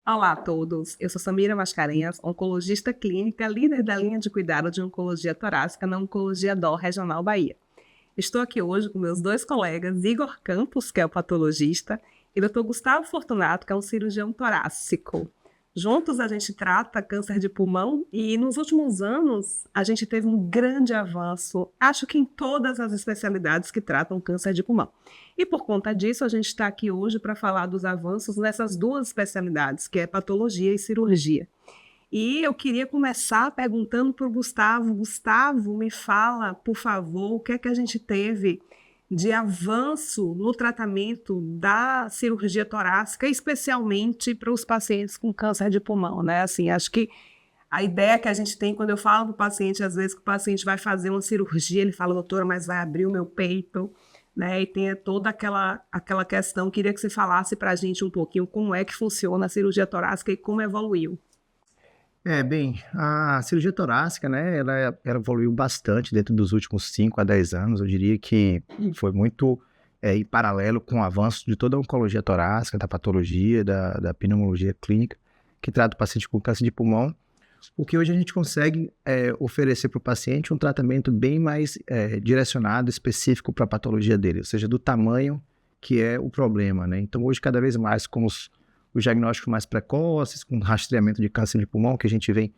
Olá a todos, eu sou Samira Mascarenhas, oncologista clínica, líder da linha de cuidado de oncologia torácica na Oncologia DO Regional Bahia. Estou aqui hoje com meus dois colegas, Igor Campos, que é o patologista, e Dr. Gustavo Fortunato, que é um cirurgião torácico. Juntos a gente trata câncer de pulmão e nos últimos anos a gente teve um grande avanço, acho que em todas as especialidades que tratam câncer de pulmão. E por conta disso a gente está aqui hoje para falar dos avanços nessas duas especialidades, que é patologia e cirurgia. E eu queria começar perguntando para o Gustavo. Gustavo, me fala, por favor, o que é que a gente teve de avanço no tratamento da cirurgia torácica, especialmente para os pacientes com câncer de pulmão, né? Assim, acho que a ideia que a gente tem quando eu falo para o paciente, às vezes que o paciente vai fazer uma cirurgia, ele fala, doutora, mas vai abrir o meu peito, né? E tem toda aquela questão. Queria que você falasse para a gente um pouquinho como é que funciona a cirurgia torácica e como evoluiu. Bem, a cirurgia torácica, né, ela evoluiu bastante dentro dos últimos 5 a 10 anos. Eu diria que foi muito em paralelo com o avanço de toda a oncologia torácica, da patologia, da pneumologia clínica, que trata o paciente com câncer de pulmão, porque hoje a gente consegue oferecer para o paciente um tratamento bem mais direcionado, específico para a patologia dele, ou seja, do tamanho que é o problema, né? Então, hoje, cada vez mais, com os diagnósticos mais precoces, com rastreamento de câncer de pulmão, que a gente vem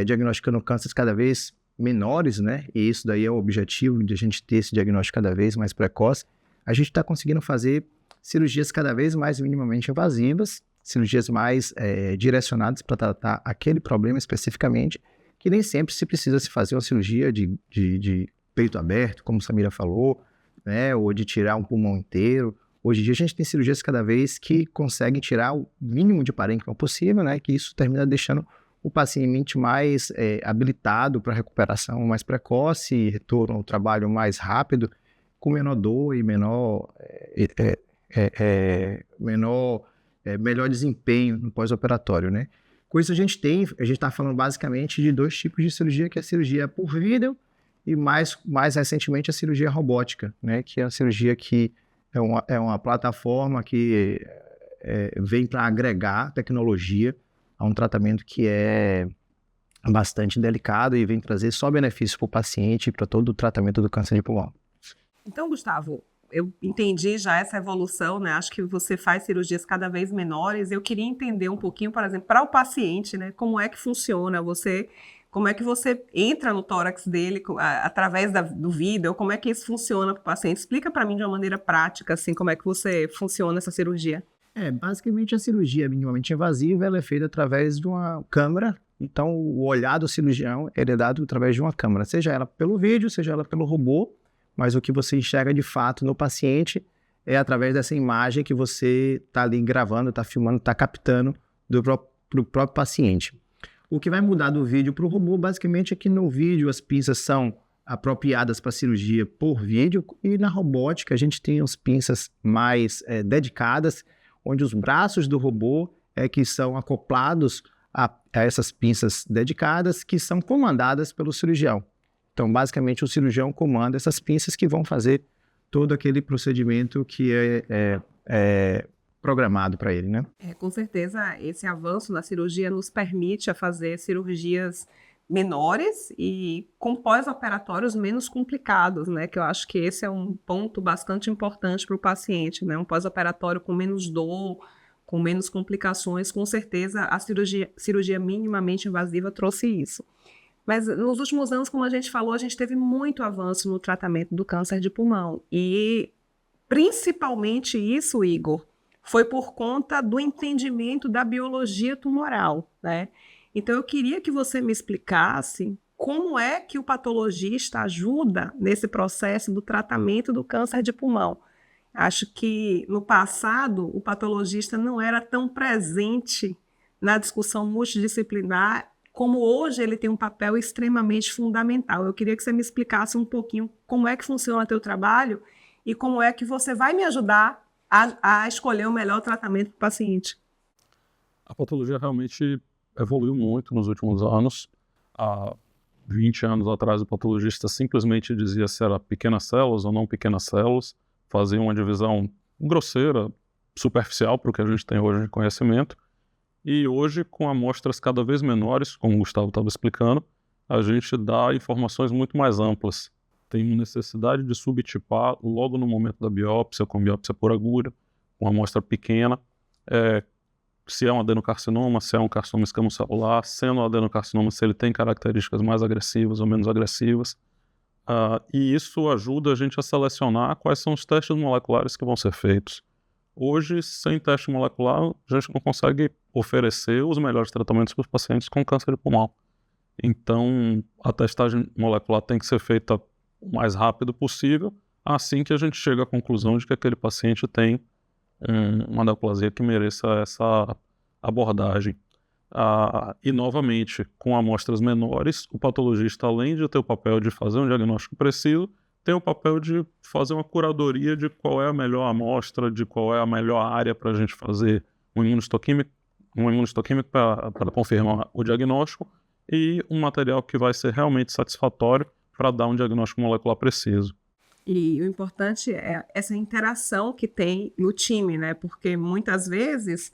diagnosticando cânceres cada vez menores, né? E isso daí é o objetivo de a gente ter esse diagnóstico cada vez mais precoce. A gente está conseguindo fazer cirurgias cada vez mais minimamente invasivas, cirurgias mais direcionadas para tratar aquele problema especificamente, que nem sempre se precisa se fazer uma cirurgia de peito aberto, como a Samira falou, né? Ou de tirar um pulmão inteiro. Hoje em dia a gente tem cirurgias cada vez que conseguem tirar o mínimo de parênquima possível, né? Que isso termina deixando o paciente mais habilitado para recuperação mais precoce, retorno ao trabalho mais rápido, com menor dor e melhor desempenho no pós-operatório, né? Com isso a gente está falando basicamente de dois tipos de cirurgia, que é a cirurgia por vídeo e mais recentemente a cirurgia robótica, né? Que é a cirurgia que é uma plataforma que vem para agregar tecnologia a um tratamento que é bastante delicado e vem trazer só benefícios para o paciente e para todo o tratamento do câncer de pulmão. Então, Gustavo, eu entendi já essa evolução, né? Acho que você faz cirurgias cada vez menores. Eu queria entender um pouquinho, por exemplo, para o paciente, né? Como é que funciona? Como é que você entra no tórax dele através do vídeo? Como é que isso funciona para o paciente? Explica para mim de uma maneira prática, assim, como é que você funciona essa cirurgia. Basicamente a cirurgia minimamente invasiva ela é feita através de uma câmera. Então, o olhar do cirurgião ele é dado através de uma câmera, seja ela pelo vídeo, seja ela pelo robô, mas o que você enxerga de fato no paciente é através dessa imagem que você está ali gravando, está filmando, está captando do próprio paciente. O que vai mudar do vídeo para o robô, basicamente, é que no vídeo as pinças são apropriadas para cirurgia por vídeo e na robótica a gente tem as pinças mais dedicadas, onde os braços do robô que são acoplados a essas pinças dedicadas que são comandadas pelo cirurgião. Então, basicamente, o cirurgião comanda essas pinças que vão fazer todo aquele procedimento que é programado para ele, né? Com certeza, esse avanço na cirurgia nos permite a fazer cirurgias menores e com pós-operatórios menos complicados, né? Que eu acho que esse é um ponto bastante importante para o paciente, né? Um pós-operatório com menos dor, com menos complicações, com certeza a cirurgia minimamente invasiva trouxe isso. Mas nos últimos anos, como a gente falou, a gente teve muito avanço no tratamento do câncer de pulmão. E principalmente isso, Igor, foi por conta do entendimento da biologia tumoral, né? Então eu queria que você me explicasse como é que o patologista ajuda nesse processo do tratamento do câncer de pulmão. Acho que no passado o patologista não era tão presente na discussão multidisciplinar como hoje ele tem um papel extremamente fundamental. Eu queria que você me explicasse um pouquinho como é que funciona o teu trabalho e como é que você vai me ajudar a escolher o melhor tratamento para o paciente. A patologia realmente evoluiu muito nos últimos anos. Há 20 anos atrás, o patologista simplesmente dizia se era pequenas células ou não pequenas células, fazia uma divisão grosseira, superficial para o que a gente tem hoje de conhecimento, E hoje, com amostras cada vez menores, como o Gustavo estava explicando, a gente dá informações muito mais amplas. Tem necessidade de subtipar logo no momento da biópsia, com biópsia por agulha, com amostra pequena, se é um adenocarcinoma, se é um carcinoma escamocelular, sendo um adenocarcinoma, se ele tem características mais agressivas ou menos agressivas. E isso ajuda a gente a selecionar quais são os testes moleculares que vão ser feitos. Hoje, sem teste molecular, a gente não consegue oferecer os melhores tratamentos para os pacientes com câncer de pulmão. Então, a testagem molecular tem que ser feita o mais rápido possível, assim que a gente chega à conclusão de que aquele paciente tem uma neoplasia que mereça essa abordagem. E, novamente, com amostras menores, o patologista, além de ter o papel de fazer um diagnóstico preciso, tem o papel de fazer uma curadoria de qual é a melhor amostra, de qual é a melhor área para a gente fazer um imunohistoquímico para confirmar o diagnóstico e um material que vai ser realmente satisfatório para dar um diagnóstico molecular preciso. E o importante é essa interação que tem no time, né? Porque muitas vezes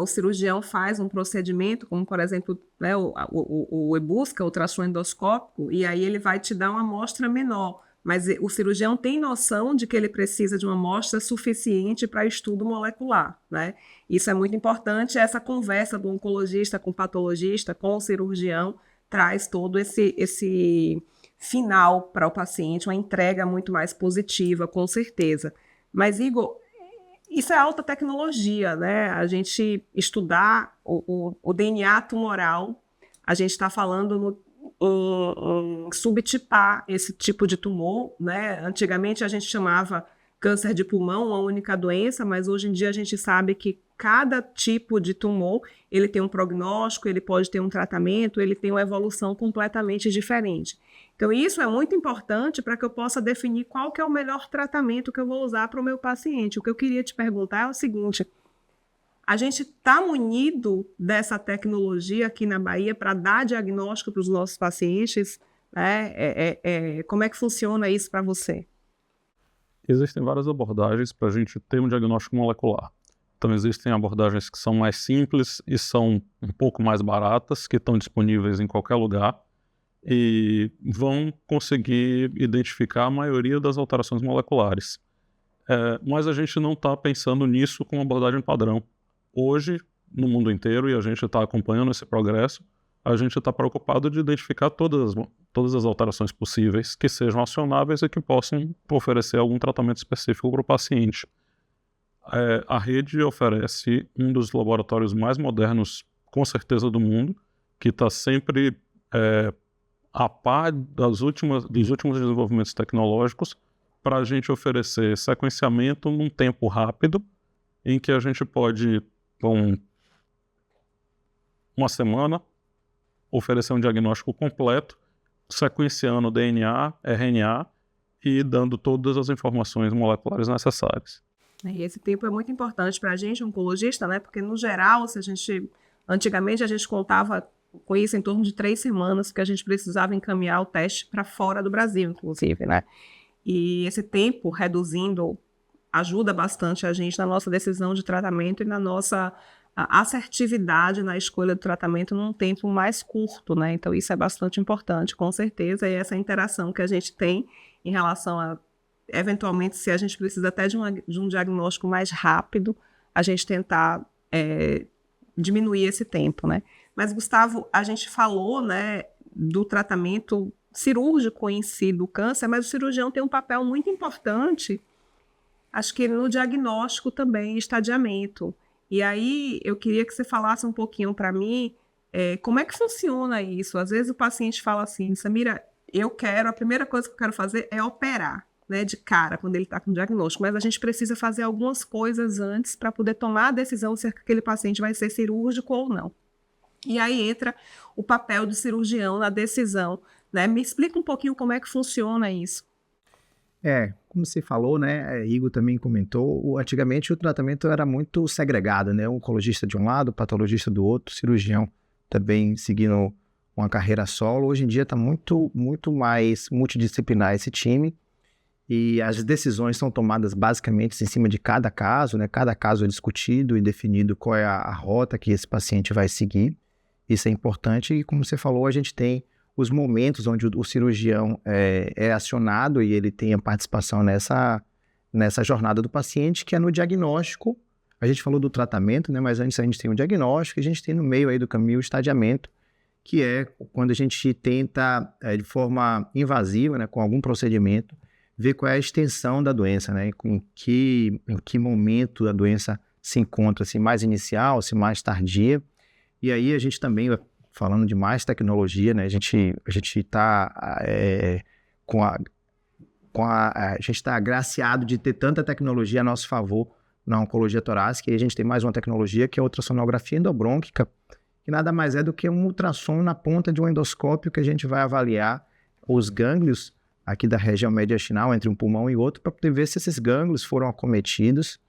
o cirurgião faz um procedimento, como por exemplo, né, o EBUSCA, o ultrassom endoscópico, e aí ele vai te dar uma amostra menor. Mas o cirurgião tem noção de que ele precisa de uma amostra suficiente para estudo molecular, né? Isso é muito importante, essa conversa do oncologista com o patologista, com o cirurgião, traz todo esse final para o paciente, uma entrega muito mais positiva, com certeza. Mas, Igor, isso é alta tecnologia, né? A gente estudar o DNA tumoral, a gente está falando em subtipar esse tipo de tumor, né? Antigamente a gente chamava câncer de pulmão uma única doença, mas hoje em dia a gente sabe que cada tipo de tumor, ele tem um prognóstico, ele pode ter um tratamento, ele tem uma evolução completamente diferente. Então isso é muito importante para que eu possa definir qual que é o melhor tratamento que eu vou usar para o meu paciente. O que eu queria te perguntar é o seguinte: a gente está munido dessa tecnologia aqui na Bahia para dar diagnóstico para os nossos pacientes, né? Como é que funciona isso para você? Existem várias abordagens para a gente ter um diagnóstico molecular. Então existem abordagens que são mais simples e são um pouco mais baratas, que estão disponíveis em qualquer lugar e vão conseguir identificar a maioria das alterações moleculares. Mas a gente não está pensando nisso com abordagem padrão. Hoje, no mundo inteiro, e a gente está acompanhando esse progresso, a gente está preocupado de identificar todas as alterações possíveis que sejam acionáveis e que possam oferecer algum tratamento específico para o paciente. A rede oferece um dos laboratórios mais modernos, com certeza, do mundo, que está sempre a par dos últimos desenvolvimentos tecnológicos para a gente oferecer sequenciamento num tempo rápido, em que a gente pode, com uma semana, oferecer um diagnóstico completo, sequenciando DNA, RNA e dando todas as informações moleculares necessárias. E esse tempo é muito importante para a gente, oncologista, né? Porque, no geral, antigamente a gente contava com isso em torno de 3 semanas, que a gente precisava encaminhar o teste para fora do Brasil, inclusive, né? E esse tempo reduzindo ajuda bastante a gente na nossa decisão de tratamento e na nossa assertividade na escolha do tratamento num tempo mais curto, né? Então isso é bastante importante, com certeza, e essa interação que a gente tem em relação a, eventualmente, se a gente precisa até de um diagnóstico mais rápido, a gente tentar diminuir esse tempo, né? Mas, Gustavo, a gente falou, né, do tratamento cirúrgico em si do câncer, mas o cirurgião tem um papel muito importante, acho que no diagnóstico também, estadiamento. E aí eu queria que você falasse um pouquinho para mim como é que funciona isso. Às vezes o paciente fala assim: Samira, a primeira coisa que eu quero fazer é operar, né, de cara, quando ele está com diagnóstico, mas a gente precisa fazer algumas coisas antes para poder tomar a decisão se aquele paciente vai ser cirúrgico ou não. E aí entra o papel do cirurgião na decisão, né? Me explica um pouquinho como é que funciona isso. Como você falou, né, Igor também comentou, antigamente o tratamento era muito segregado, né, o oncologista de um lado, o patologista do outro, o cirurgião também seguindo uma carreira solo. Hoje em dia está muito mais multidisciplinar esse time e as decisões são tomadas basicamente em cima de cada caso, né? Cada caso é discutido e definido qual é a rota que esse paciente vai seguir. Isso é importante e, como você falou, a gente tem os momentos onde o cirurgião é acionado e ele tem a participação nessa jornada do paciente, que é no diagnóstico. A gente falou do tratamento, né? Mas antes a gente tem o diagnóstico e a gente tem no meio aí do caminho o estadiamento, que é quando a gente tenta, de forma invasiva, né, com algum procedimento, ver qual é a extensão da doença, né? Em que momento a doença se encontra, se mais inicial, se mais tardia. E aí a gente também, falando de mais tecnologia, né? A gente está a gente está agraciado de ter tanta tecnologia a nosso favor na oncologia torácica, e a gente tem mais uma tecnologia que é a ultrassonografia endobrônquica, que nada mais é do que um ultrassom na ponta de um endoscópio que a gente vai avaliar os gânglios aqui da região mediastinal, entre um pulmão e outro, para poder ver se esses gânglios foram acometidos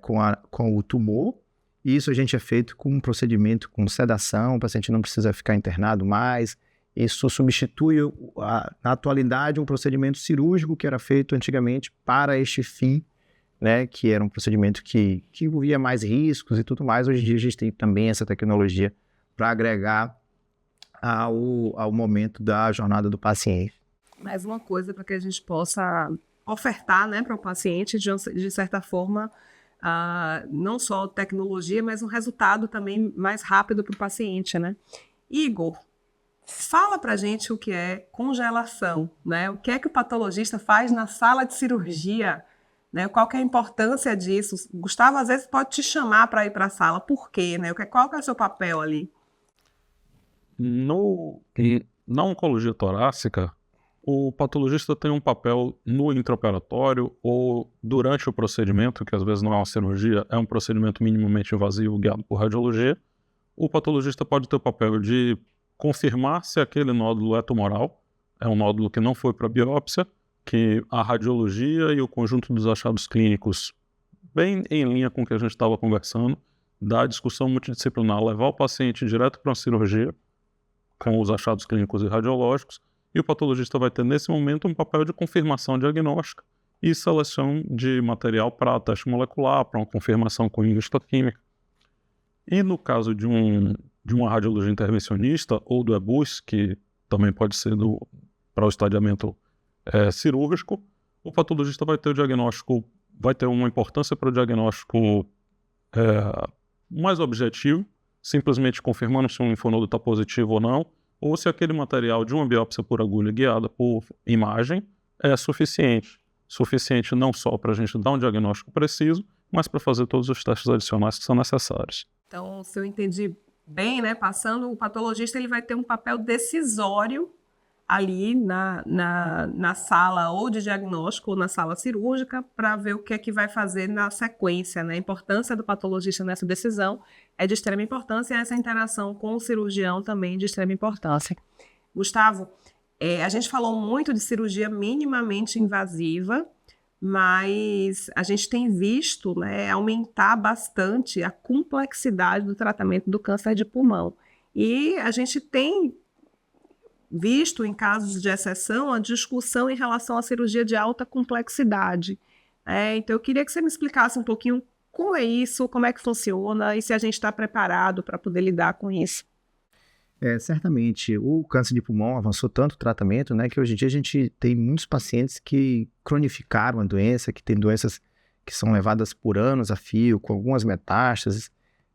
com o tumor. E isso a gente é feito com um procedimento com sedação, o paciente não precisa ficar internado mais. Isso substitui, na atualidade, um procedimento cirúrgico que era feito antigamente para este fim, né, que era um procedimento que envolvia mais riscos e tudo mais. Hoje em dia a gente tem também essa tecnologia para agregar ao momento da jornada do paciente. Mais uma coisa para que a gente possa ofertar, né, para o paciente, de certa forma, não só tecnologia, mas um resultado também mais rápido para o paciente, né? Igor, fala para a gente o que é congelação, né? O que é que o patologista faz na sala de cirurgia, né? Qual que é a importância disso? Gustavo, às vezes, pode te chamar para ir para a sala. Por quê, né? Qual que é o seu papel ali? Na oncologia torácica, o patologista tem um papel no intraoperatório ou durante o procedimento, que às vezes não é uma cirurgia, é um procedimento minimamente invasivo guiado por radiologia. O patologista pode ter o papel de confirmar se aquele nódulo é tumoral, é um nódulo que não foi para biópsia, que a radiologia e o conjunto dos achados clínicos, bem em linha com o que a gente estava conversando, da discussão multidisciplinar, levar o paciente direto para uma cirurgia, com os achados clínicos e radiológicos, e o patologista vai ter, nesse momento, um papel de confirmação diagnóstica e seleção de material para teste molecular, para uma confirmação com histoquímica. E no caso de uma radiologia intervencionista ou do EBUS, que também pode ser para o estadiamento cirúrgico, o patologista vai ter o diagnóstico, vai ter uma importância para o diagnóstico mais objetivo, simplesmente confirmando se um linfonodo está positivo ou não, ou se aquele material de uma biópsia por agulha guiada por imagem é suficiente. Suficiente não só para a gente dar um diagnóstico preciso, mas para fazer todos os testes adicionais que são necessários. Então, se eu entendi bem, né, passando, o patologista ele vai ter um papel decisório ali na sala ou de diagnóstico ou na sala cirúrgica para ver o que é que vai fazer na sequência, né? A importância do patologista nessa decisão é de extrema importância e essa interação com o cirurgião também de extrema importância. Gustavo, a gente falou muito de cirurgia minimamente invasiva, mas a gente tem visto, né, aumentar bastante a complexidade do tratamento do câncer de pulmão. E a gente tem visto, em casos de exceção, a discussão em relação à cirurgia de alta complexidade. Então, eu queria que você me explicasse um pouquinho como é isso, como é que funciona e se a gente está preparado para poder lidar com isso. Certamente, o câncer de pulmão avançou tanto o tratamento, né, que hoje em dia a gente tem muitos pacientes que cronificaram a doença, que tem doenças que são levadas por anos a fio, com algumas metástases,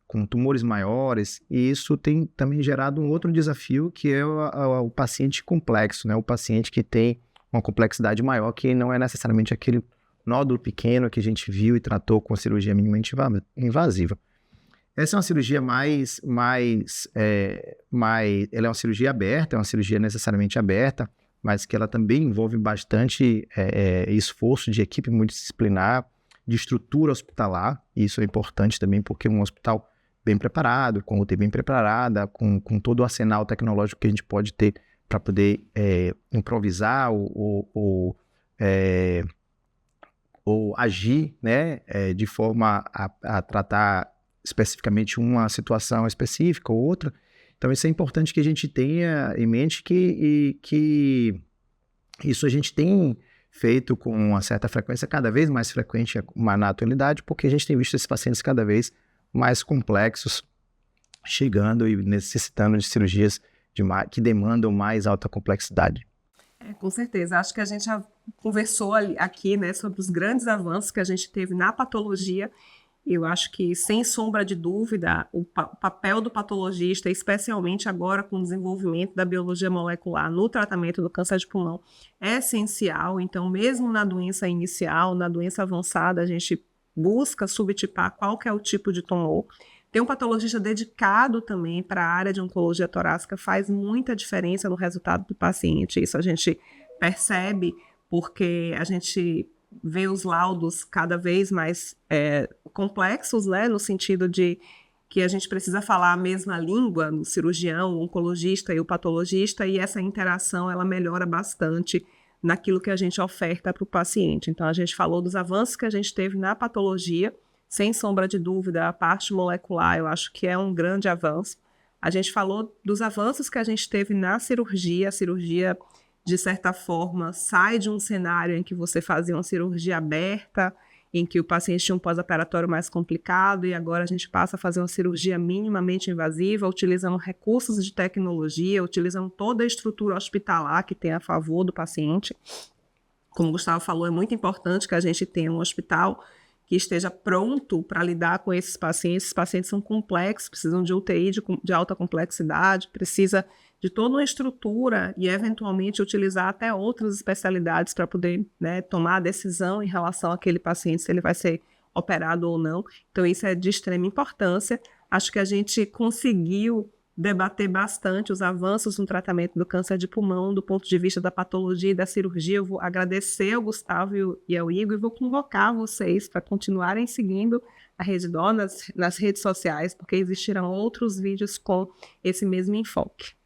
com tumores maiores, e isso tem também gerado um outro desafio, que é o paciente complexo, né? O paciente que tem uma complexidade maior, que não é necessariamente aquele nódulo pequeno que a gente viu e tratou com a cirurgia minimamente invasiva. Essa é uma cirurgia ela é uma cirurgia aberta, é uma cirurgia necessariamente aberta, mas que ela também envolve bastante esforço de equipe multidisciplinar, de estrutura hospitalar, e isso é importante também, porque um hospital bem preparado, com UTI bem preparada, com todo o arsenal tecnológico que a gente pode ter para poder improvisar ou agir, né, de forma a tratar especificamente uma situação específica ou outra. Então, isso é importante que a gente tenha em mente que isso a gente tem feito com uma certa frequência, cada vez mais frequente, uma naturalidade, porque a gente tem visto esses pacientes cada vez mais complexos, chegando e necessitando de cirurgias que demandam mais alta complexidade. Com certeza. Acho que a gente já conversou aqui, né, sobre os grandes avanços que a gente teve na patologia. Eu acho que, sem sombra de dúvida, o papel do patologista, especialmente agora com o desenvolvimento da biologia molecular no tratamento do câncer de pulmão, é essencial. Então, mesmo na doença inicial, na doença avançada, a gente busca subtipar qual que é o tipo de tumor. Ter um patologista dedicado também para a área de oncologia torácica faz muita diferença no resultado do paciente. Isso a gente percebe porque a gente vê os laudos cada vez mais complexos, né, no sentido de que a gente precisa falar a mesma língua, no cirurgião, o oncologista e o patologista, e essa interação ela melhora bastante naquilo que a gente oferta para o paciente. Então, a gente falou dos avanços que a gente teve na patologia. Sem sombra de dúvida, a parte molecular eu acho que é um grande avanço. A gente falou dos avanços que a gente teve na cirurgia. A cirurgia, de certa forma, sai de um cenário em que você fazia uma cirurgia aberta, em que o paciente tinha um pós-operatório mais complicado, e agora a gente passa a fazer uma cirurgia minimamente invasiva, utilizando recursos de tecnologia, utilizando toda a estrutura hospitalar que tem a favor do paciente. Como o Gustavo falou, é muito importante que a gente tenha um hospital que esteja pronto para lidar com esses pacientes. Esses pacientes são complexos, precisam de UTI de alta complexidade, precisa de toda uma estrutura e, eventualmente, utilizar até outras especialidades para poder, né, tomar a decisão em relação àquele paciente, se ele vai ser operado ou não. Então, isso é de extrema importância. Acho que a gente conseguiu debater bastante os avanços no tratamento do câncer de pulmão, do ponto de vista da patologia e da cirurgia. Eu vou agradecer ao Gustavo e ao Igor e vou convocar vocês para continuarem seguindo a Rede Dó nas redes sociais, porque existirão outros vídeos com esse mesmo enfoque.